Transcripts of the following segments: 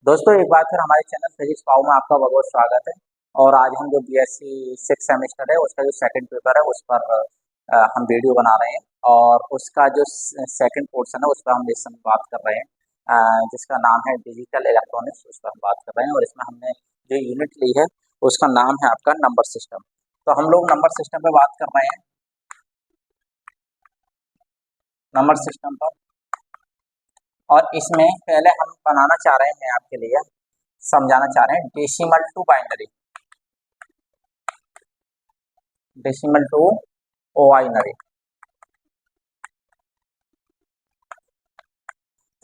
दोस्तों एक बार फिर हमारे चैनल फिजिक्स पाओ में आपका बहुत बहुत स्वागत है। और आज हम जो बीएससी 6 सेमेस्टर है उसका जो सेकंड पेपर है उस पर हम वीडियो बना रहे हैं। और उसका जो सेकंड पोर्शन है उस पर हम इस समय बात कर रहे हैं, जिसका नाम है डिजिटल इलेक्ट्रॉनिक्स। उस पर हम बात कर रहे हैं और इसमें हमने जो यूनिट ली है उसका नाम है आपका नंबर सिस्टम। तो हम लोग नंबर सिस्टम पे बात कर रहे हैं, नंबर सिस्टम पर। और इसमें पहले हम बनाना चाह रहे हैं आपके लिए, समझाना चाह रहे हैं decimal to binary, decimal to binary.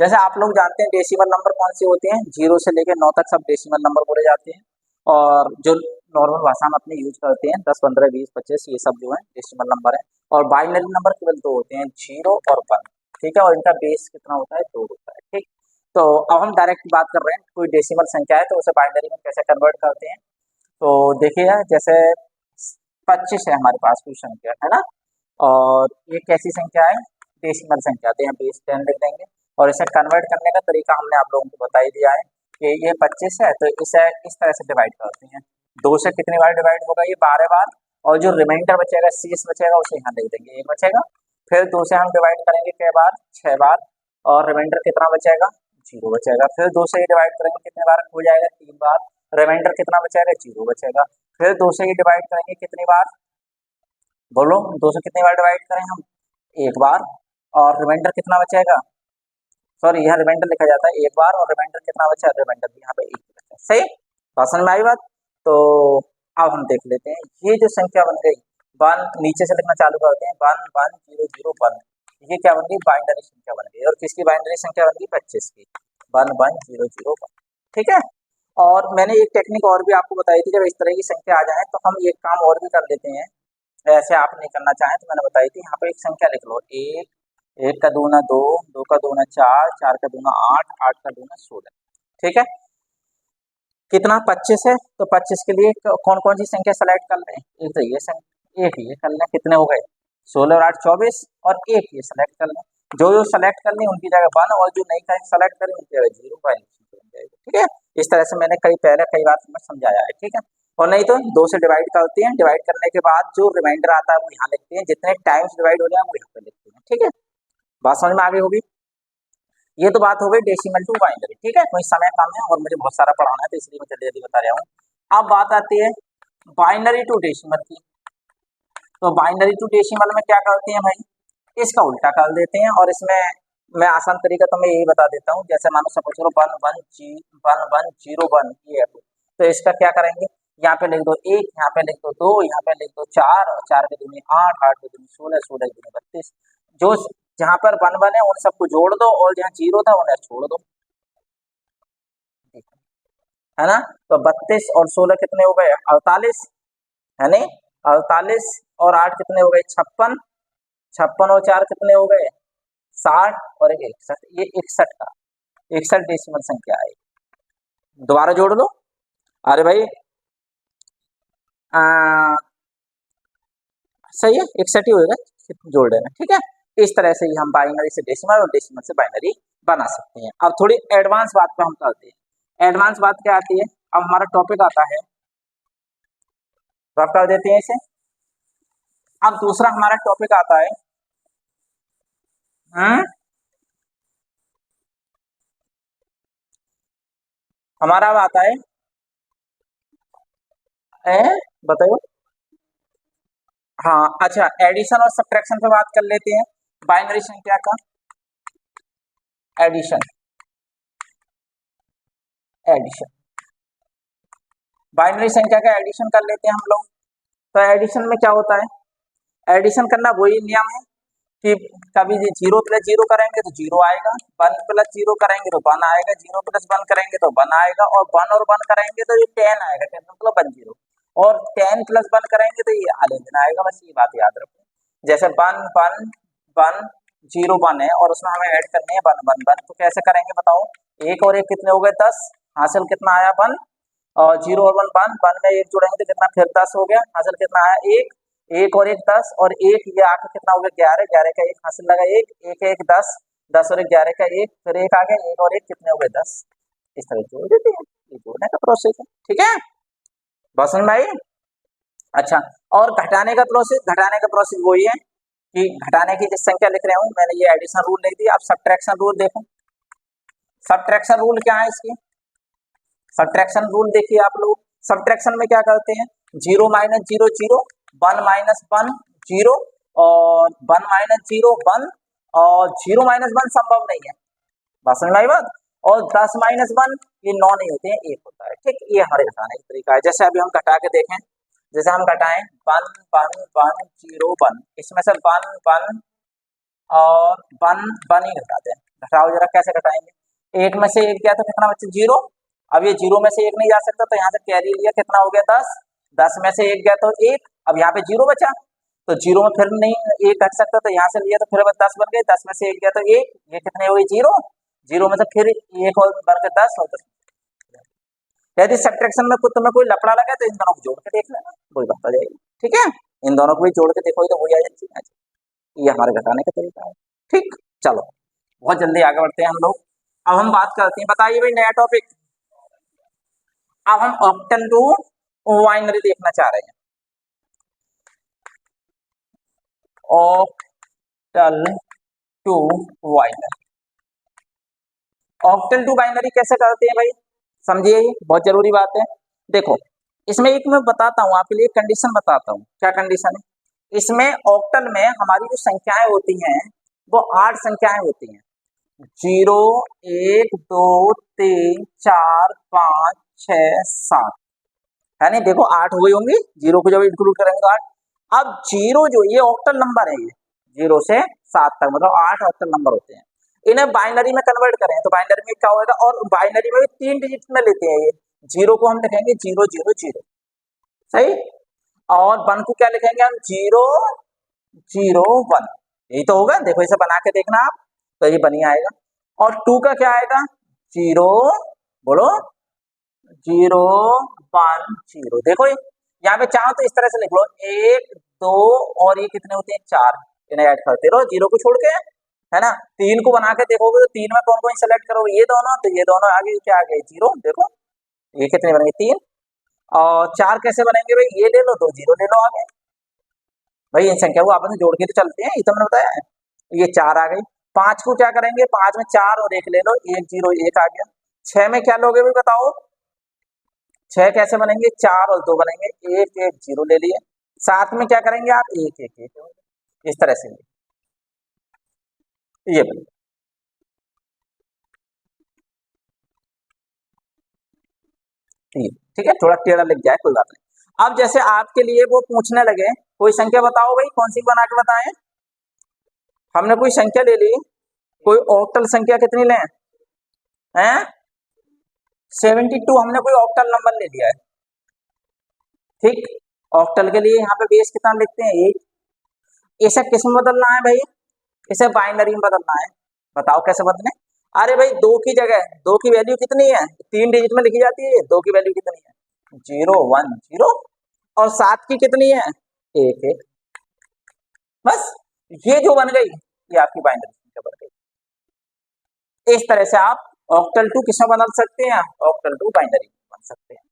जैसे आप लोग जानते हैं डेसिमल नंबर कौन से होते हैं, 0 से लेकर 9 तक सब डेसिमल नंबर बोले जाते हैं। और जो नॉर्मल भाषा में अपने यूज करते हैं 10, 15, 20, 25 ये सब जो है डेसिमल नंबर है। और बाइनरी नंबर केवल दो होते हैं, 0 और 1। ठीक है, और इनका बेस कितना होता है, 2 होता है। ठीक, तो अब हम डायरेक्ट बात कर रहे हैं, कोई डेसिमल संख्या है तो उसे बाइनरी में कैसे कन्वर्ट करते हैं। तो देखिए, जैसे 25 है हमारे पास कोई संख्या है ना, और ये कैसी संख्या है, डेसिमल संख्या। तो यहाँ बेस 10 लिख देंगे। और इसे कन्वर्ट करने का तरीका हमने आप लोगों को बता ही दिया है कि ये 25 है तो इसे इस तरह से डिवाइड करते हैं। 2 से कितनी बार डिवाइड होगा, ये 12 बार। और जो रिमाइंडर बचेगा, शेष बचेगा, उसे यहाँ लिख देंगे, 1 बचेगा। फिर 2 से हम डिवाइड करेंगे कै बार, 6 बार। और रिमाइंडर कितना बचेगा, 0 बचेगा। फिर 2 से डिवाइड करेंगे कितने बार, हो जाएगा 3 बार। रिमाइंडर कितना बचेगा, 0 बचेगा। फिर 2 से डिवाइड करेंगे कितनी बार, बोलो 2 से कितनी बार डिवाइड करें हम, 1 बार। और रिमाइंडर कितना बचेगा, सॉरी यहाँ रिमाइंडर लिखा जाता है 1 बार। और रिमाइंडर कितना बचा, रिमाइंडर भी यहाँ पे 1 बचा। सही, बात समझ में आई बात। तो अब हम देख लेते हैं ये जो संख्या बन गई, 1, नीचे से लिखना चालू करते हैं, 1 1 0 0 1। ये क्या बन गई, बाइनरी संख्या बन गई। और किसकी बाइनरी संख्या बन गई, 25 की, 1 1 0 0 1। ठीक है। और मैंने एक टेक्निक और भी आपको बताई थी, जब इस तरह की संख्या आ जाए तो हम एक काम और भी कर लेते हैं। ऐसे आप नहीं करना चाहें तो मैंने बताई थी, यहाँ पे एक संख्या लिख लो, 1, 1 का दूना 2, 2 का दूना 4, 4 का दूना 8, 8 का दूना 16। ठीक है, कितना, 25 है तो 25 के लिए कौन कौन सी संख्या सेलेक्ट कर लें, एक तो ये संख्या, एक ये कर लें, कितने हो गए, 16 और 8 24। और एक ये सेलेक्ट कर लें, जो जो सेलेक्ट कर लें उनकी जगह 1, और जो नहीं करें सेलेक्ट करें उनकी जगह 0 बन जाएगा। ठीक है, इस तरह से मैंने कई बार मैं समझाया है। ठीक है, और नहीं तो 2 से डिवाइड करते हैं, डिवाइड करने के बाद जो रिमाइंडर आता है वो यहाँ लिखते हैं, जितने टाइम्स डिवाइड हो जाए वो यहाँ पे लिखते हैं। ठीक है, बात समझ में आ गई होगी। ये तो बात हो गई डेसिमल टू बाइनरी। ठीक है, कोई समय कम है और मुझे बहुत सारा पढ़ाना है तो इसलिए मैं जल्दी जल्दी बता रहा हूँ। अब बात आती है बाइनरी टू डेसिमल की। तो बाइनरी टू डेसिमल में क्या करते हैं भाई, इसका उल्टा कर देते हैं। और इसमें मैं आसान तरीका तो मैं यही बता देता हूँ, जैसे मानो सपोज करो 1 1 0 1 ये है, तो इसका क्या करेंगे, यहाँ पे लिख दो 1, यहाँ पे लिख दो 2, यहाँ पे लिख दो 4, और 4 के दूनी 8, 8 के दूनी 16, 16 के दूनी 32। जो जहाँ पर 1 1 है उन सबको जोड़ दो, और जहाँ 0 था उन्हें छोड़ दो, है ना। तो 32 और 16 कितने हो गए, 48, है नहीं, 48। और 8 कितने हो गए, 56, 56 और 4 कितने हो गए, 60, और एक 61। ये 61 का 61 डेसिमल संख्या है। दोबारा जोड़ लो, अरे भाई सही है, 61 ही होगा, जोड़ लेना। ठीक है, इस तरह से ही हम बाइनरी से डेसिमल और डेसिमल से बाइनरी बना सकते हैं। अब थोड़ी एडवांस बात पे हम करते हैं। एडवांस बात क्या आती है, अब हमारा टॉपिक आता है, तो आप कर देते हैं इसे। अब दूसरा हमारा टॉपिक आता है, हमारा अब आता है, बताओ, हाँ अच्छा, एडिशन और सब्ट्रैक्शन पे बात कर लेते हैं। बाइनरी संख्या का एडिशन, एडिशन, बाइनरी संख्या का एडिशन कर लेते हैं हम लोग। तो एडिशन में क्या होता है, एडिशन करना वही नियम है कि कभी 0 प्लस 0 करेंगे तो 0 आएगा, 1 प्लस 0 करेंगे तो 1 आएगा, 0 प्लस 1 करेंगे तो 1 आएगा, और 1 और 1 करेंगे तो ये 10 आएगा, 10 मतलब 1 0। और 10 प्लस 1 करेंगे तो ये 11 आएगा। बस ये बात याद रखो। जैसे 1 1 1 0 1 है और उसमें हमें ऐड करनी है 1 1 1, तो कैसे करेंगे बताओ, एक और एक कितने हो गए, 10, हासिल कितना आया 1, और 0 और 1 1, 1 में 1 जोड़ेंगे तो कितना, फिर 10 हो गया, हासिल कितना आया 1, एक और एक 10, और एक ये आके कितना हो गया 11, 11 का 1 हासिल लगा 1, 1 1 10, 10 और 1 11 का 1, फिर 1 आ गया, 1 और 1 कितने हो गए 10। इस तरह जोड़ देते हैं, ये जोड़ने का प्रोसेस है। ठीक है, बात समझ में आई? अच्छा, और घटाने का प्रोसेस वही है कि घटाने की जिस संख्या लिख रहा हूं मैंने ये एडिशन रूल लिख दिया। अब सब्ट्रैक्शन रूल देखो, सब्ट्रैक्शन रूल क्या है इसकी, सब्ट्रैक्शन रूल देखिए आप लोग। सब्ट्रैक्शन में क्या करते हैं, 0 माइनस 0 0, 1 माइनस 1 0, और 1 माइनस 0 1, और 0 माइनस 1 संभव नहीं है, बात समझ में आई बात। और 10 माइनस 1 ये 9 नहीं होते हैं, 1 होता है। ठीक, ये हमारे घटाने का तरीका है। जैसे अभी हम घटा के देखें, जैसे हम घटाएं 1 1 1 0 1, इसमें से 1 1 और 1 1 ही घटाते हैं। घटाओ जरा, कैसे घटाएंगे, एक में से एक गया तो कितना बच्चे 0, अब ये 0 में से एक नहीं जा सकता तो यहाँ से कैरी लिया, कितना हो गया 10, 10 में से एक गया तो 1, अब यहाँ पे 0 बचा तो 0 में फिर नहीं एक घट सकता तो यहाँ से लिया तो फिर 10 बन गए, 10 में से एक गया तो 1, ये कितने हो गए 0, 0 में से फिर एक और बन के 10 हो। यदि सब्ट्रैक्शन में तुम्हें कोई लफड़ा लगा तो इन दोनों को जोड़ के देख लेना, वही बात आ जाएगी। ठीक है, इन दोनों को भी जोड़ के देखोगे तो वही आ जाएगी। ये हमारे घटाने का तरीका है। ठीक, चलो बहुत जल्दी आगे बढ़ते हैं हम लोग। अब हम बात करते हैं, बताइए भाई नया टॉपिक। अब हम ऑक्टल टू बाइनरी देखना चाह रहे हैं। Octal to binary, octal to binary कैसे करते हैं भाई, समझिए, बहुत जरूरी बात है। देखो इसमें एक मैं बताता हूँ आपके लिए, कंडीशन बताता हूँ। क्या कंडीशन है इसमें, ऑक्टल में हमारी जो संख्याएं होती हैं वो 8 संख्याएं होती हैं, 0 1 2 3 4 5 6 7, है नहीं, देखो 8 हुई होंगी, 0 को जब इंक्लूड करेंगे तो 8। अब 0 जो ये ऑक्टल नंबर है, ये 0 से 7 तक मतलब 8 ऑक्टल नंबर होते हैं। इन्हें बाइनरी में कन्वर्ट करें तो बाइनरी में क्या होगा, और बाइनरी में भी 3 डिजिट में लेते हैं। ये 0 को हम लिखेंगे 0 0 0, सही, और 1 को क्या लिखेंगे हम 0 0 1, यही तो होगा। देखो इसे बना के देखना आप, तो ये बनी आएगा। और 2 का क्या आएगा 0, बोलो 0 1 0। देखो यहाँ पे चाहो तो इस तरह से लिख लो 1 2, और ये कितने होते हैं 4, इन्हें ऐड करते रहो 0 को छोड़ के, है ना। 3 को बना के देखोगे तो 3 में कौन कौन सेलेक्ट करोगे, ये दोनों, तो ये दोनों आगे क्या आ गए 0, देखो ये कितने बनेंगे 3। और 4 कैसे बनेंगे भाई, ये ले लो 2 0 ले लो आगे, भाई इन संख्या को आपस में जोड़ के तो चलते हैं, ये तो मैंने बताया है। ये 4 आ गई। 5 को क्या करेंगे, 5 में 4 और 1 ले लो, 1 0 1 आ गया। 6 में क्या लोगे भाई बताओ, 6 कैसे बनेंगे, 4 और 2 बनेंगे, 1 1 0 ले लिए। 7 में क्या करेंगे आप, 1 1 1, इस तरह से ये बनेगा। ठीक है, थोड़ा टेढ़ा लग जाए कोई बात नहीं। अब जैसे आपके लिए वो पूछने लगे कोई संख्या बताओ भाई, कौन सी बना के बताएं। हमने कोई संख्या ले ली, कोई ऑक्टल संख्या कितनी लें हैं, 72, हमने कोई ऑक्टल नंबर ले लिया है। ठीक, ऑक्टल के लिए यहाँ पे बेस कितना लिखते हैं 1। इसे किस में बदलना है भाई, इसे बाइनरी में बदलना है। बताओ कैसे बदलें। अरे भाई 2 की जगह 2 की वैल्यू कितनी है, 3 डिजिट में लिखी जाती है, 2 की वैल्यू कितनी है 0 1 0, और 7 की कितनी है 1 1, बस ये जो बन गई ये आपकी बाइनरी संख्या बन गई। इस तरह से आप ऑक्टल टू किसमें बदल सकते हैं, ऑक्टल टू बाइनरी बन सकते हैं।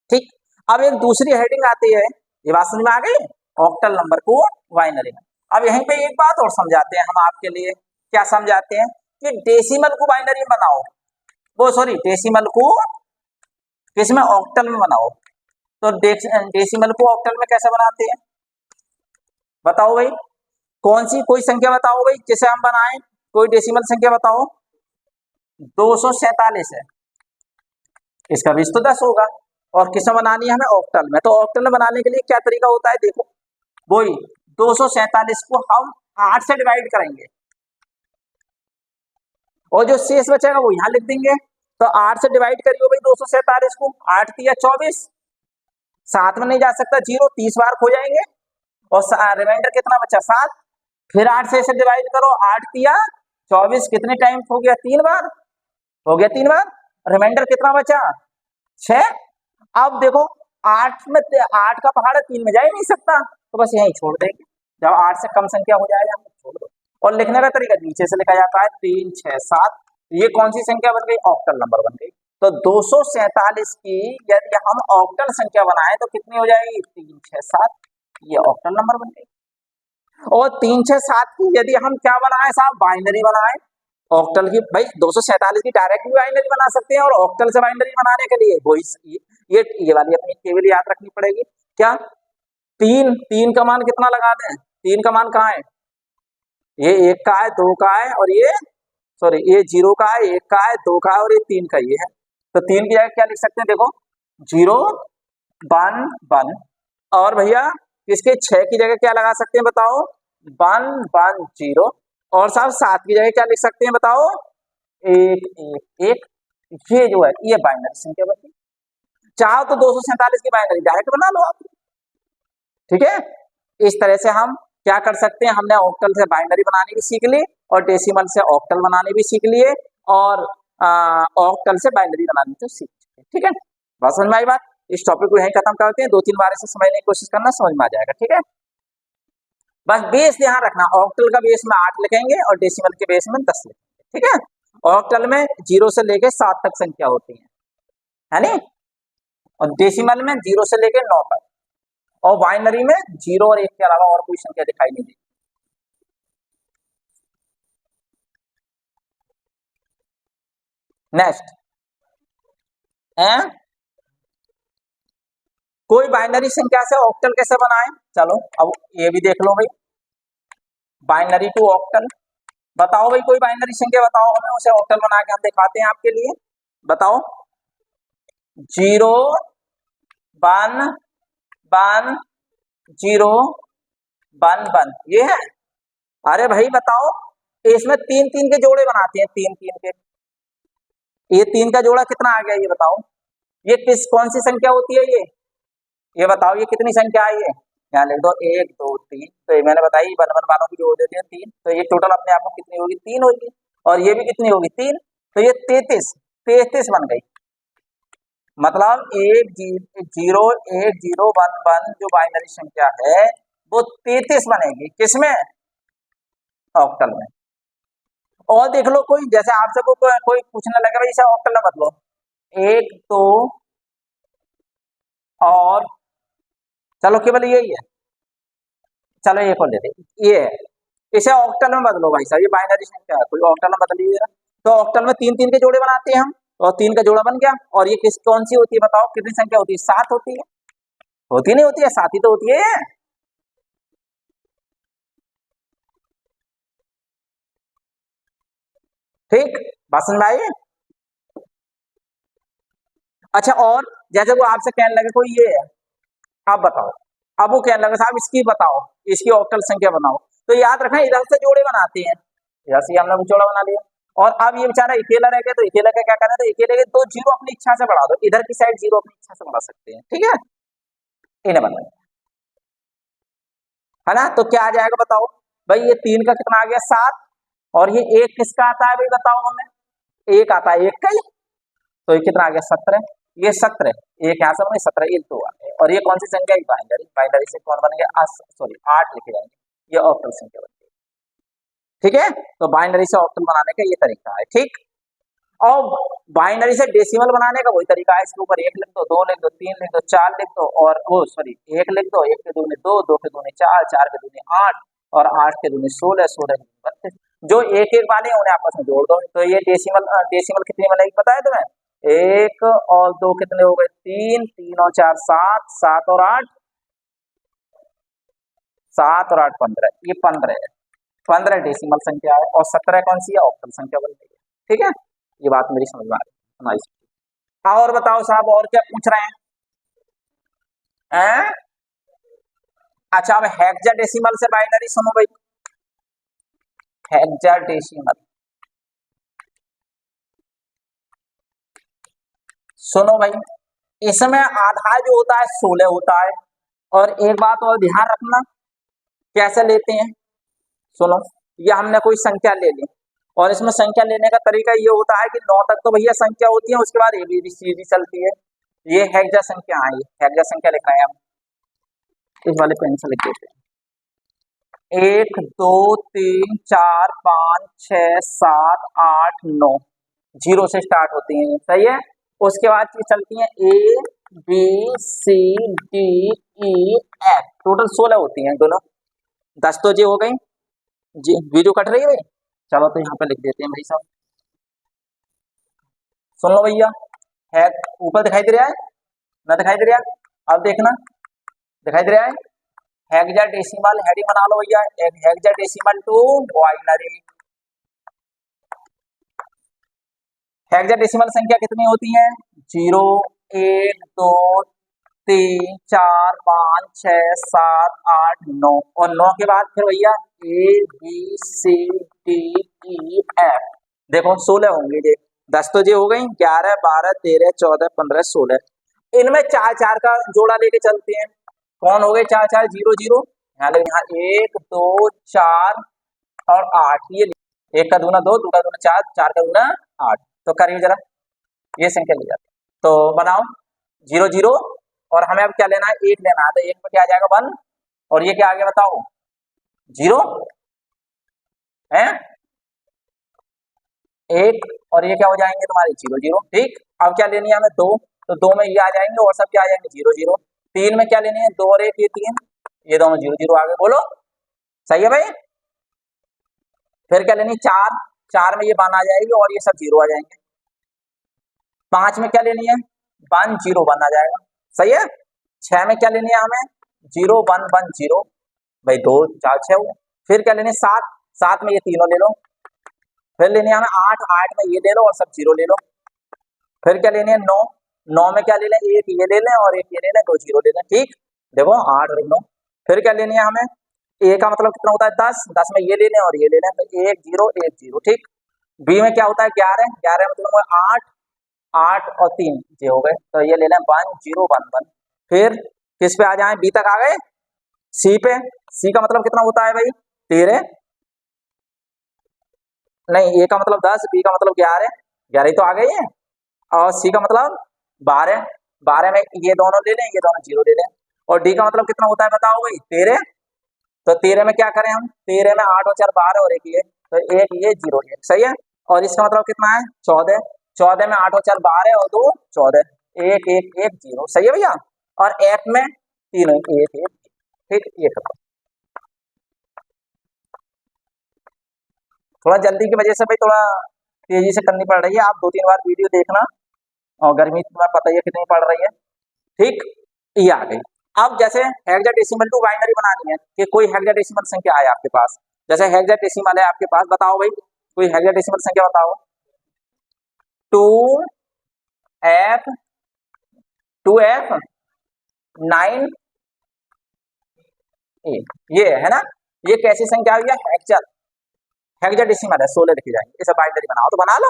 ठीक, अब एक दूसरी हेडिंग आती है, ये बात समझ में आ गई, ऑक्टल नंबर को बाइनरी में। अब यहीं पे एक बात और समझाते हैं हम आपके लिए, क्या समझाते हैं कि डेसिमल को बाइनरी में बनाओ, वो सॉरी डेसिमल को किसमें, ऑक्टल में बनाओ। तो डेसिमल को ऑक्टल में कैसे बनाते हैं बताओ भाई, कौन सी कोई संख्या बताओ भाई जिसे हम बनाएं, कोई डेसिमल संख्या बताओ। 247 है, इसका बीज तो 10 होगा, और किसमें बनानी है हमें, ऑक्टल में। तो ऑक्टल में बनाने के लिए क्या तरीका होता है, देखो वही 247 को हम 8 से डिवाइड करेंगे, और जो शेष बचेगा वो यहाँ लिख देंगे। तो 8 से डिवाइड करिए भाई 247 को, 8 3 24, 7 में नहीं जा सकता 0, 30 बार खो जाएंगे, और रिमाइंडर कितना बचा 7। फिर 8 से इसे डिवाइड करो, 8 3 24, कितने टाइम हो गया 3 बार, हो गया 3 बार, रिमाइंडर कितना बचा 6। अब देखो 8 में 8 का पहाड़ 3 में जा ही नहीं सकता, तो बस यहीं छोड़ देंगे, जब 8 से कम संख्या हो जाएगा छोड़ दो। और लिखने का तरीका नीचे से लिखा जाता है 3 6 7, ये कौन सी संख्या बन गई? ऑक्टल नंबर बन गई। तो 247 की यदि हम ऑक्टल संख्या बनाए तो कितनी हो जाएगी? 3 6 7, ये ऑक्टल नंबर बन गई। और 3 6 7 की यदि हम क्या बनाए साहब? बाइनरी बनाए। ऑक्टल की भाई 247 की डायरेक्ट भी बाइनरी बना सकते हैं, और ऑक्टल से बाइनरी बनाने के लिए वही ये वाली अपनी केवल याद रखनी पड़ेगी। क्या? तीन का मान कितना लगा दें? 3 का मान कहाँ है? ये 1 का है, 2 का है, और ये सॉरी ये 0 का है, 1 का है, 2 का है, और ये 3 का ये है। तो 3 की जगह क्या लिख सकते हैं? देखो 0 1 1, और भैया इसके 6 की जगह क्या लगा सकते हैं बताओ? 1 1 0, और साहब 7 की जगह क्या लिख सकते हैं बताओ? 1 1 1। ये जो है ये बाइनरी संख्या बनती है। चाहो तो 247 की बाइनरी डायरेक्ट बना लो आप, ठीक है। इस तरह से हम क्या कर सकते हैं? हमने ऑक्टल से बाइनरी बनाने भी सीख ली, और डेसिमल से ऑक्टल बनाने भी सीख लिए, और ऑक्टल से बाइनरी बनाने तो सीख लिए, ठीक है। बात समझ में आई बात? इस टॉपिक को यहीं खत्म करते हैं। 2 3 बार ऐसे समझने की कोशिश करना, समझ में आ जाएगा, ठीक है। बस बेस ध्यान रखना, ऑक्टल का बेस में 8 लिखेंगे और डेसिमल के बेस में 10 लिखेंगे, ठीक है। ऑक्टल में 0 से लेके 7 तक संख्या होती है नहीं, और डेसिमल में 0 से लेके 9 तक, और बाइनरी में 0 और 1 के अलावा और कोई संख्या दिखाई नहीं देती। नेक्स्ट है, कोई बाइनरी संख्या से ऑक्टल कैसे बनाएं? चलो अब ये भी देख लो भाई, बाइनरी टू ऑक्टल। बताओ भाई, कोई बाइनरी संख्या बताओ हमें, उसे ऑक्टल बना के हम दिखाते हैं आपके लिए। बताओ। 0 1 1 0 1 1, ये है। अरे भाई बताओ, इसमें 3 3 के जोड़े बनाते हैं, 3 3 के। ये 3 का जोड़ा कितना आ गया ये बताओ? ये कौन सी संख्या होती है ये बताओ, ये कितनी संख्या है ये? यहाँ लिख दो 1 2 3। तो ये मैंने बताई, 1 1 वालों की जोड़ देते हैं 3, तो ये टोटल अपने आप में कितनी होगी? 3 होगी, और ये भी कितनी होगी? 3। तो ये 33 बन गई। मतलब 1 0 1 0 1 1 जो बाइनरी संख्या है वो 33 बनेगी, किसमें? ऑक्टल में। और देख लो, कोई जैसे आपसे कोई पूछने लगे भाई इसे ऑक्टल में बदलो, 1 2, और चलो केवल यही है, चलो एक और लेते, ये है, इसे ऑक्टल में बदलो भाई साहब, ये बाइनरी संख्या है, कोई ऑक्टल में बदलिए जरा। तो ऑक्टल में 3 3 के जोड़े बनाते हैं हम, और 3 का जोड़ा बन गया। और ये कौन सी होती है बताओ? कितनी संख्या होती है? 7 होती है। होती नहीं होती है? 7 ही तो होती है। ठीक, बात समझ में आई? अच्छा, और जैसे वो आपसे कहने लगे कोई ये है, आप बताओ, अब वो कहने लगे साहब इसकी बताओ, इसकी ऑक्टल संख्या बनाओ। तो याद रखना, इधर से जोड़े बनाते हैं, इधर से हमने वो जोड़ा बना लिया, और अब ये बेचारा अकेला रह गया, तो अकेला का क्या करना? तो अकेले के 2 जीरो अपनी इच्छा से बढ़ा दो, इधर की साइड 0 अपनी इच्छा से बढ़ा सकते हैं, ठीक है। इन्हें बना है ना, तो क्या आ जाएगा बताओ भाई? ये 3 का कितना आ गया? 7, और ये 1 किसका आता है भाई बताओ हमें? 1 आता है 1 का ही, तो ये कितना आ गया? 17। ये 17, एक यहाँ से 17, ये 2 आ गए। और ये कौन सी संख्या है? बाइनरी। बाइनरी से कौन बन गया? सॉरी 8 लिखे जाएंगे, ये ऑक्टल संख्या बन गई, ठीक है। तो बाइनरी से ऑक्टल बनाने का ये तरीका है, ठीक। और बाइनरी से डेसिमल बनाने का वही तरीका है, इसके ऊपर 1 लिख दो, 2 लिख दो, 3 लिख दो, 4 लिख दो, और वो सॉरी 1 लिख दो, 1 के दूनी 2, 2 के दूनी 4, 4 के दूनी 8, और 8 के दूनी 16, 16 के दूनी 32। जो एक एक वाले हैं उन्हें आपस में जोड़ दो, तो ये डेसिमल कितनी बनेगी पता है तुम्हें? 1 और 2 कितने हो गए? 3, 3 और 4 7, 7 और 8, 7 और 8 15, ये 15 है। 15 डेसिमल संख्या है, और 17 कौन सी है? ऑक्टल संख्या बन गई है, ठीक है। ये बात मेरी समझ में आ रही है। और बताओ साहब, और क्या पूछ रहे हैं? अच्छा, अब हेक्साडेसिमल से बाइनरी सुनो भाई, हेक्साडेसिमल सुनो भाई, इसमें आधा जो होता है 16 होता है। और एक बात और ध्यान रखना, कैसे लेते हैं? सुनो, ये हमने कोई संख्या ले ली, और इसमें संख्या लेने का तरीका ये होता है कि 9 तक तो भैया संख्या होती है, उसके बाद ABCD चलती है। ये हेक्सा संख्या है, ये हेक्सा संख्या लिख रहे हैं हम, इस वाले पेन से लिख देते हैं। 1 2 3 4 5 6 7 8 9, जीरो से स्टार्ट होती हैं, सही है। उसके बाद ये चलती हैं A B C D E F, total 16 होती हैं दोनों। 10 तो जी हो गई जी। वीडियो कट रही है भाई, चलो तो यहाँ पे लिख देते हैं भाई साहब, सुन लो भैया। है ऊपर दिखाई दे रहा है ना, दिखाई दे रहा है, अब देखना दिखाई दे रहा है। हेक्साडेसिमल हेडिंग बना लो भैया, हेक्साडेसिमल टू बाइनरी। हेक्साडेसिमल संख्या कितनी होती है? 0 1 2 3 4 5 6 7 8 9, और 9 के बाद फिर भैया A B C D E F. देखो 16 होंगे ये, 10 तो ये हो गई, 11 12 13 14 15 16। इनमें 4 4 का जोड़ा लेके चलते हैं। कौन हो गए 4 4? 0 0, यहाँ 1 2 4 और 8, ये 1 का दूना 2, 2 का दूना 4, 4 का दूना 8। तो करिए जरा, ये संख्या ली जाती है। तो बनाओ 0 0, और हमें अब क्या लेना है? 1 लेना है। तो 1 में क्या आ जाएगा? 1, और ये क्या आ गया बताओ? 0 है 1, और ये क्या हो जाएंगे तुम्हारे? 0 0। ठीक, अब क्या लेनी है हमें? 2, तो 2 में ये आ जाएंगे, और सब क्या आ जाएंगे? 0 0। 3 में क्या लेनी है? 2 और 1, ये 3, ये दोनों 0 0 आ गए। बोलो सही है भाई। फिर क्या लेनी? 4, 4 में ये 1 आ जाएगी, और ये सब 0 आ जाएंगे। 5 में क्या लेनी है? 1 0 1 आ जाएगा, सही है। 6 में क्या लेनी है हमें? 0 1 1 0, भाई 2 4 6 हुए। फिर क्या लेनी है? 7, 7 में ये तीनों ले लो। फिर लेनी है हमें 8, 8 में ये ले लो और सब 0 ले लो। फिर क्या लेनी है? 9, 9 में क्या ले लें? 1 ये ले लें और 1 ये ले लें, 2 0 ले लें। ठीक, देखो 8 और 9। फिर क्या लेनी है हमें? ए का मतलब कितना होता है? 10, 10 में ये ले लें और ये ले लें, तो 1 0 1 0। ठीक, बी में क्या होता है? 11, 11 में मतलब 8, 8 और 3 ये हो गए, तो ये ले लें 1 0 1 1। फिर किस पे आ जाए? बी तक आ गए। सी पे, सी का मतलब कितना होता है भाई? 13, नहीं ए का मतलब 10, बी का मतलब 11, 11 ही तो आ गई है, और सी का मतलब 12, 12 में ये दोनों ले लें, ये दोनों 0 ले लें। और डी का मतलब कितना होता है बताओ भाई? 13, तो 13 में क्या करें हम? 13 में 8 और 4 12 और 1 ये, तो 1 ये 0 1, सही है। और इसका मतलब कितना है? 14, 14 में 8 और 4 12 और 2 14, 1 1 1 0, सही है भैया। और एफ में तीनों 1 1, ठीक, ये खत्म। थोड़ा जल्दी की वजह से भाई थोड़ा तेजी से करनी पड़ रही है, आप 2 3 बार वीडियो देखना, और गर्मी तुम्हें पता ही है कितनी पड़ रही है। ठीक, ये आ गई। अब जैसे हेक्साडेसिमल टू बाइनरी बनानी है, कि कोई हेक्साडेसिमल संख्या है आपके पास, जैसे हेक्साडेसिमल है आपके पास, बताओ भाई कोई हेक्साडेसिमल संख्या बताओ। 2F 2F 9 ये है ना, ये कैसी संख्या हुई है? हेक्साडेसिमल है, 16 लिखी जाएंगे। इसे बाइनरी बनाओ तो बना लो।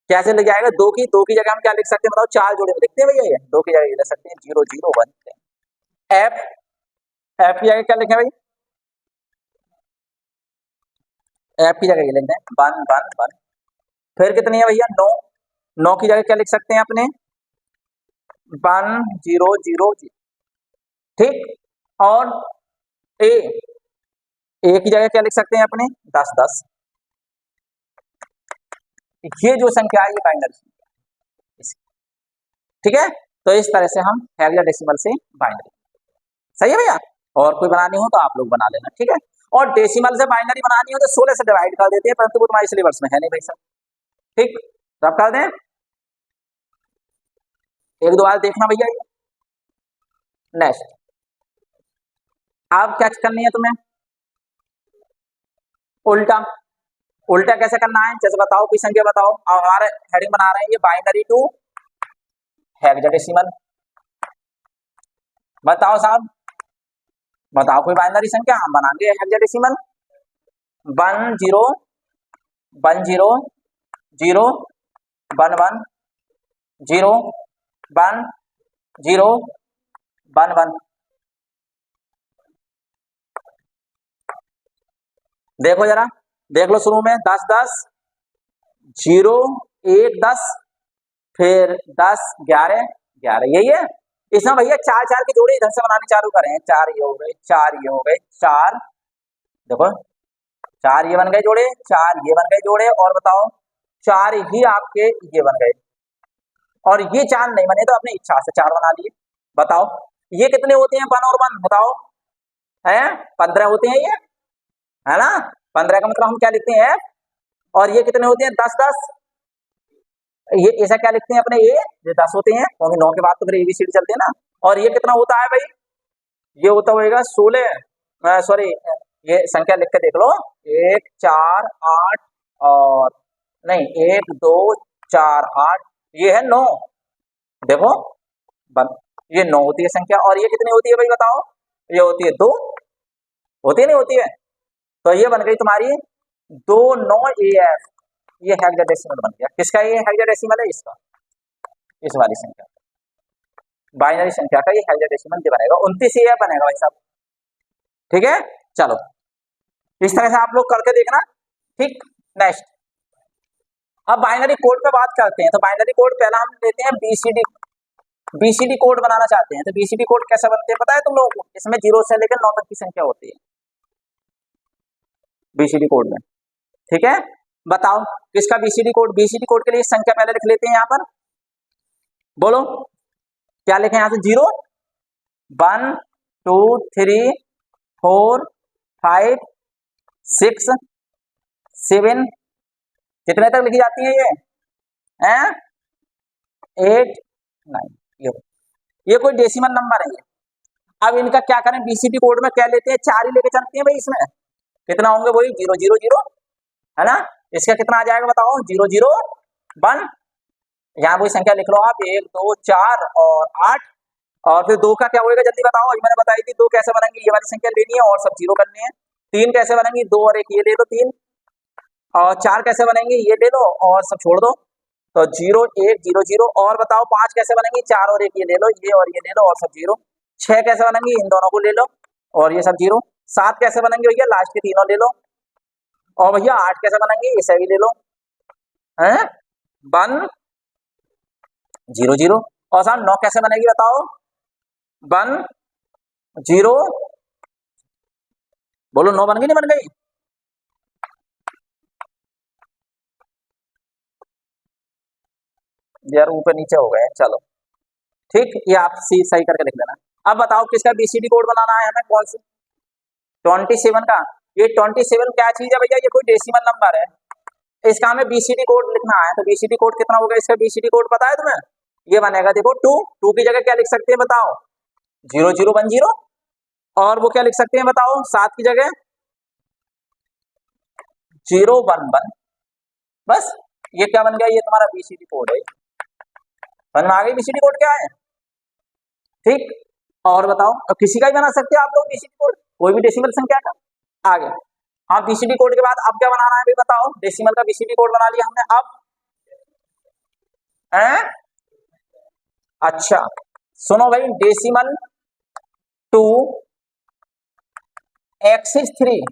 कैसे लिख जाएगा? 2 की जगह हम क्या लिख सकते हैं बताओ? 4 जोड़े में लिखते हैं भैया, ये 2 की जगह ये लिख सकते हैं 0 0 1। एफ, एफ की जगह क्या लिखें भाई? एफ की जगह ये लिख दें 1 1 1। फिर कितनी है भैया? 9, 9 की जगह क्या लिख सकते हैं अपने? 1 0 0 0, ठीक। और ए, ए की जगह क्या लिख सकते हैं अपने? 10 10। ये जो संख्या है ये बाइनरी, ठीक है। तो इस तरह से हम हेक्साडेसिमल से बाइनरी, सही है भैया। और कोई बनानी हो तो आप लोग बना लेना, ठीक है। और डेसिमल से बाइनरी बनानी हो तो 16 से डिवाइड कर देते हैं, परंतु वो तुम्हारे सिलेबस में है नहीं भाई साहब, ठीक। तो आप कर दें, एक दो बार देखना भैया। नेक्स्ट, अब क्या करनी है तुम्हें? उल्टा, उल्टा कैसे करना है? जैसे बताओ, कोई संख्या बताओ। अब हमारे हेडिंग बना रहे हैं ये बाइनरी टू हेक्साडेसिमल। बताओ साहब, बताओ कोई बाइनरी संख्या, हम बनाएंगे हेक्साडेसिमल। 1 0 1 0 0 1 1 0 1 0 1 1। देखो जरा, देख लो, शुरू में 10 10 0 1 10, फिर 10 11 11, यही है। इसमें भैया 4 4 के जोड़े इधर से बनाने चालू करें। 4 ये हो गए, 4 ये हो गए, 4, देखो 4 ये बन गए जोड़े, 4 ये बन गए जोड़े, और बताओ चार ही आपके ये बन गए, और ये चार नहीं बने तो अपनी इच्छा से चार बना लिए। बताओ ये कितने होते हैं, 1 और 1 बताओ, है 15 होते हैं ये, है ना। 15 का मतलब हम क्या लिखते हैं, और ये कितने होते हैं, 10 10। ये ऐसा क्या लिखते हैं अपने, ये 10 होते हैं, क्योंकि 9 के बाद तो फिर एबीसीडी चलते हैं ना। और ये कितना होता है भाई, ये होता होगा 16, सॉरी ये संख्या लिख के देख लो, 1 4 8 और नहीं 1 2 4 8, ये है 9। देखो ये 9 होती है संख्या, और ये कितनी होती है भाई बताओ, ये होती है 2, होती है नहीं होती है। तो ये बन गई तुम्हारी 2 9 AF, ये हेक्साडेसिमल बन गया। किसका ये हेक्साडेसिमल है, इसका, इस वाली संख्या, बाइनरी संख्या का ये हेक्साडेसिमल बनेगा, 29 AF बनेगा भाई साहब। ठीक है, चलो इस तरह से आप लोग करके देखना। ठीक, नेक्स्ट अब बाइनरी कोड पे बात करते हैं। तो बाइनरी कोड पहला हम लेते हैं बीसीडी कोड बनाना चाहते हैं। तो बीसीडी कोड कैसे बनते हैं पता है तुम लोगों को, इसमें 0 से लेकर 9 तक की संख्या होती है बीसीडी कोड में। ठीक है, बताओ किसका बीसीडी कोड, बीसीडी कोड के लिए संख्या पहले लिख लेते हैं यहाँ पर, बोलो क्या लिखें यहाँ से, 0 1 2 3 4 5 6 7, कितने तक लिखी जाती है ये, 8 9, ये कोई डेसिमल नंबर है ये। अब इनका क्या करें, बीसीडी कोड में क्या लेते हैं, 4 ही लेके चलते हैं भाई। इसमें कितना होंगे, वही 0 0 0, है ना। इसका कितना आ जाएगा बताओ, 0 0 1, यहाँ वही संख्या लिख लो आप, 1 2 4 और 8, और फिर 2 का क्या होगा जल्दी बताओ, अभी मैंने बताई थी 2 कैसे बनेंगे, ये वाली संख्या लेनी है और सब 0 करनी है। 3 कैसे बनेंगी, 2 और 1 ये ले लो 3, और 4 कैसे बनेंगे, ये ले लो और सब छोड़ दो, तो 0 1 0 0, और बताओ 5 कैसे बनेंगी, 4 और 1 ये ले लो, ये और ये ले लो और सब 0। 6 कैसे बनेंगी, इन दोनों को ले लो और ये सब 0। 7 कैसे बनेंगे भैया, लास्ट के तीनों ले लो, और भैया 8 कैसे बनेंगे, ये सभी ले लो, हैं 1 0 0, और साहब 9 कैसे बनेगी बताओ, 1 0, बोलो 9 बन गई नहीं बन गई, यार ऊपर नीचे हो गए, चलो ठीक, ये आप सही करके लिख लेना। अब बताओ किसका बीसीडी कोड बनाना है हमें, कौन सी, 27 का। ये 27 क्या चीज है भैया, ये कोई डेसिमल नंबर है, इसका हमें बीसीडी कोड लिखना है। तो बीसीडी कोड कितना होगा, इसका बीसीडी कोड पता है तुम्हें, ये बनेगा देखो 2 की जगह क्या लिख सकते हैं बताओ, 0 0 1 0, और वो क्या लिख सकते हैं बताओ, 7 की जगह 0 1 1, बस ये क्या बन गया, ये तुम्हारा बीसीडी कोड है। समझ में आ गई बीसीडी कोड क्या है, ठीक। और बताओ, अब किसी का ही बना सकते हो आप लोग बीसीडी कोड, कोई भी डेसिमल संख्या का। आगे हाँ, बीसीडी कोड के बाद अब क्या बनाना है भी बताओ, डेसिमल का बीसीडी कोड बना लिया हमने, अब अच्छा सुनो भाई, डेसिमल टू एक्सिस 3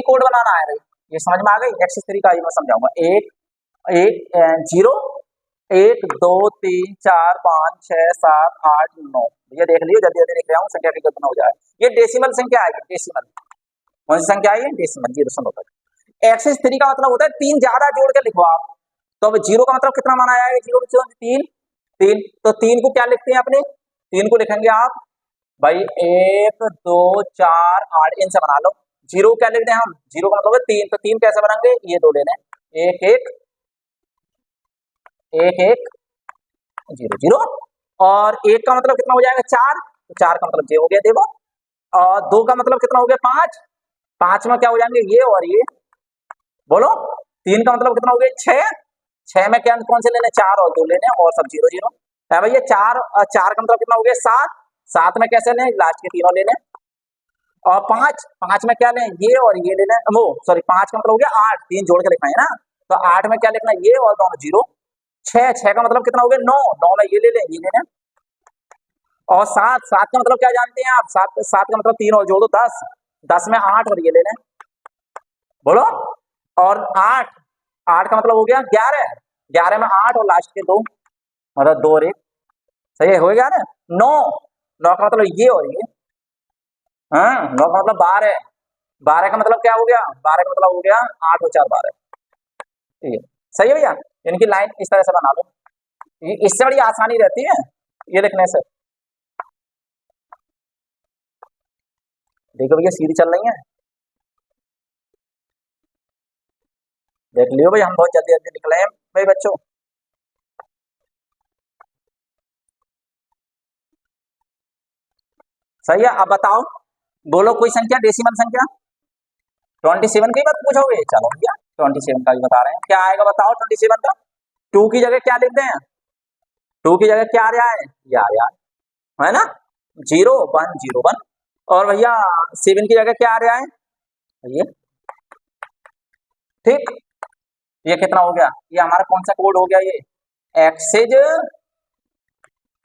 कोड बनाना है भाई, ये समझ में आ गई। एक्सिस 3 का मैं समझाऊंगा, 0 1 2 3 4 5 6 7 8 9, ये देख लियो, जल्दी जल्दी लिख रहा हूँ, संख्या की गलती ना हो जाए। ये डेसिमल संख्या है, डेसिमल कौन सी संख्या है, डेसिमल 0 तक। एक्सिस 3 का मतलब होता है 3 ज्यादा जोड़ के लिखो आप। तो अब 0 का मतलब कितना माना जाएगा, 0 3 3, तो 3 को क्या लिखते हैं अपने, 3 को लिखेंगे आप भाई 1 2 4 8, इनसे बना लो। 0 क्या लिखते हैं हम, 0 का मतलब है 3, तो 3 कैसे बनाएंगे, ये 2 लेने, 1 1 1 1 0 0, और 1 का मतलब कितना हो जाएगा 4, तो 4 का मतलब ये हो गया देखो, और 2 का मतलब कितना हो गया 5, 5 में क्या हो जाएंगे ये और ये, बोलो 3 का मतलब कितना हो गया 6, 6 में क्या कौन से लेने, 4 और 2 लेने, और सब 0 0 है भैया। 4 का मतलब कितना हो गया 7, 7 में कैसे लें, लास्ट के तीनों लेने, और 5 में क्या लें, ये और ये लेने, वो सॉरी 5 का मतलब हो गया 8, 3 जोड़ के लिखना है ना, तो 8 में क्या लिखना, ये और दोनों 0। 6 का मतलब कितना हो गया 9, 9 में ये ले लें, ये लेने, और 7 का मतलब क्या जानते हैं आप, 7 का मतलब 3 और जोड़ दो 10, 10 में 8 और ये ले लें, बोलो, और 8 का मतलब हो गया 11, 11 में 8 और लास्ट के 2, मतलब 2 और 1, सही हो गया ना। 9 का मतलब ये और ये, हाँ 9 का मतलब 12, 12 का मतलब क्या हो गया, 12 का मतलब हो गया 8 और 4 12, ये सही है भैया। इनकी लाइन इस तरह से बना लो, इससे बड़ी आसानी रहती है ये लिखने से। देखो भैया सीधी चल रही है, देख लियो भाई, हम बहुत जल्दी जल्दी निकले हैं भाई बच्चों। सही है, अब बताओ, बोलो कोई संख्या, डेसिमल संख्या। 27 की बात पूछोगे, चलो भैया 27 का भी बता रहे हैं, क्या आएगा बताओ 27 का। 2 की जगह क्या लिखते हैं, 2 की जगह क्या आ रहा है, यार है ना, 0 1 0 1। और भैया 7 की जगह क्या आ रहा है, ये ठीक, ये कितना हो गया, ये हमारा कौन सा कोड हो गया, ये एक्सेज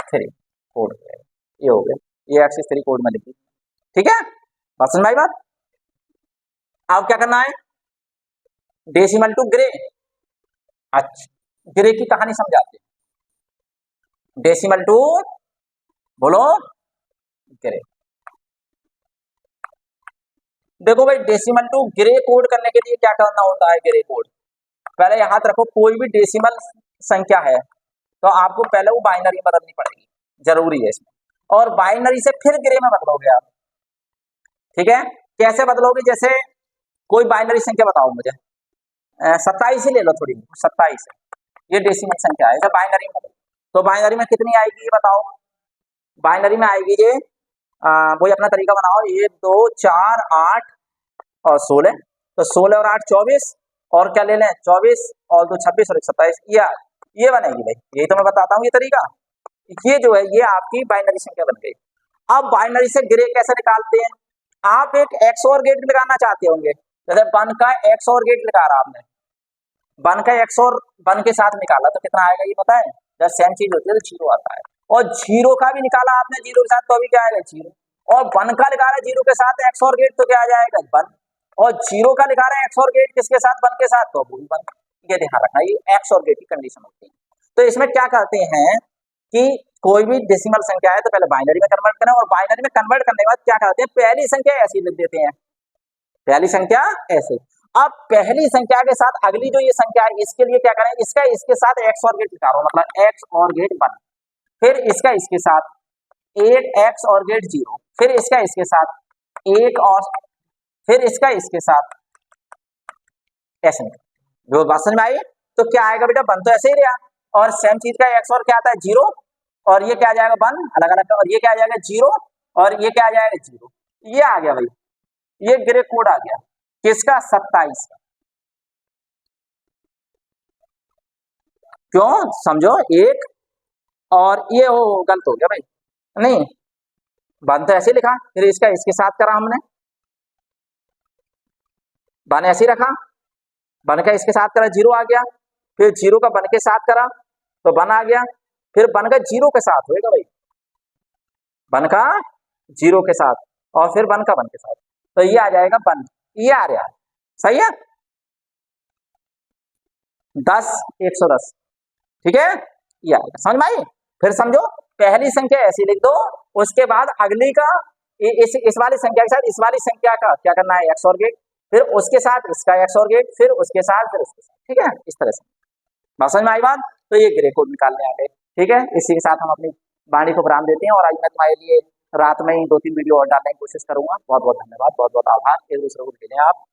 3 कोड, ये हो गया, ये एक्सेज 3 कोड में लिखी, ठीक है, बात समझ में आई बात। अब क्या करना है, डेसिमल टू ग्रे। अच्छा, ग्रे की कहानी समझाते हैं, डेसिमल टू, बोलो ग्रे। देखो भाई डेसिमल टू ग्रे कोड करने के लिए क्या करना होता है, ग्रे कोड, पहले याद रखो कोई भी डेसिमल संख्या है तो आपको पहले वो बाइनरी बदलनी पड़ेगी, जरूरी है इसमें, और बाइनरी से फिर ग्रे में बदलोगे आप, ठीक है। कैसे बदलोगे, जैसे कोई बाइनरी संख्या बताओ मुझे, 27 ही ले लो, थोड़ी 27, ये डेसिमल संख्या है, बाइनरी में तो बाइनरी में कितनी आएगी ये बताओ, बाइनरी में आएगी ये वही अपना तरीका बनाओ, 1 2 4 8 और 16, तो 16 और 8 24, और क्या ले लें 24 और 2 26 और 1 27, ये बनेगी भाई, यही तो मैं बताता हूँ ये तरीका, ये जो है ये आपकी बाइनरी संख्या बन गई। अब बाइनरी से ग्रे कैसे निकालते हैं, आप एक एक्स और गेट लगाना चाहते होंगे, जैसे 1 का एक्स और गेट लगा रहा आपने, 1 का एक्स और 1 के साथ निकाला तो कितना आएगा ये पता है, जब सेम चीज होती है तो 0 आता है, और 0 का भी निकाला आपने 0 के साथ तो अभी क्या आएगा 0, और 1 का निकाला 0 के साथ एक्स और गेट तो क्या आ जाएगा 1, और 0 का निकाला एक्स और गेट किसके साथ 1 के साथ तो वो भी 1, ये ध्यान रखना, ये एक्स और गेट की कंडीशन होती है। तो इसमें क्या करते हैं कि कोई भी डेसिमल संख्या है तो पहले बाइनरी में कन्वर्ट करें, और बाइनरी में कन्वर्ट करने के बाद क्या करते हैं, पहली संख्या ऐसी लिख देते हैं, पहली संख्या ऐसे। अब पहली संख्या के साथ अगली जो ये संख्या है इसके लिए क्या करें, इसका इसके साथ एक्स और गेट निकालो, मतलब एक्स और गेट 1, फिर इसका इसके साथ 8 एक्स और गेट 0, फिर इसका इसके साथ 1 और फिर इसका इसके साथ ऐसे, जो बात समझ में आई, तो क्या आएगा बेटा 1 तो ऐसे ही रहा, और सेम चीज का एक्स और क्या आता है 0, और ये क्या आ जाएगा 1 अलग अलग, और ये क्या आ जाएगा 0, और ये क्या आ जाएगा 0, ये आ गया भाई, ये ग्रे कोड आ गया किसका 27 का, क्यों समझो, एक और ये हो गलत हो गया भाई, नहीं 1 तो ऐसे ही लिखा, फिर इसका इसके साथ करा हमने, 1 ऐसे ही रखा, 1 का इसके साथ करा 0 आ गया, फिर 0 का 1 के साथ करा तो 1 आ गया, फिर 1 का 0 के साथ होएगा भाई, 1 का 0 के साथ, और फिर 1 का 1 के साथ, तो ये आ जाएगा 1, ये आ रहा है, सही है 10 110, ठीक है, ये आएगा, समझ में आई। फिर समझो पहली संख्या ऐसी लिख दो, उसके बाद अगली का इस वाली संख्या के साथ इस वाली संख्या का क्या करना है एक्स और गेट, फिर उसके साथ इसका एक्स और गेट, फिर उसके साथ फिर उसके साथ, ठीक है, इस तरह से बात समझ में आई बात। तो ये ग्रे कोड निकालने आ गए, ठीक है, इसी के साथ हम अपनी वाणी को विराम देते हैं, और आज मैं तुम्हारे लिए रात में ही 2-3 वीडियो और डालने की कोशिश करूंगा। बहुत बहुत धन्यवाद, बहुत बहुत आभार, एक दूसरे को भेजें आप।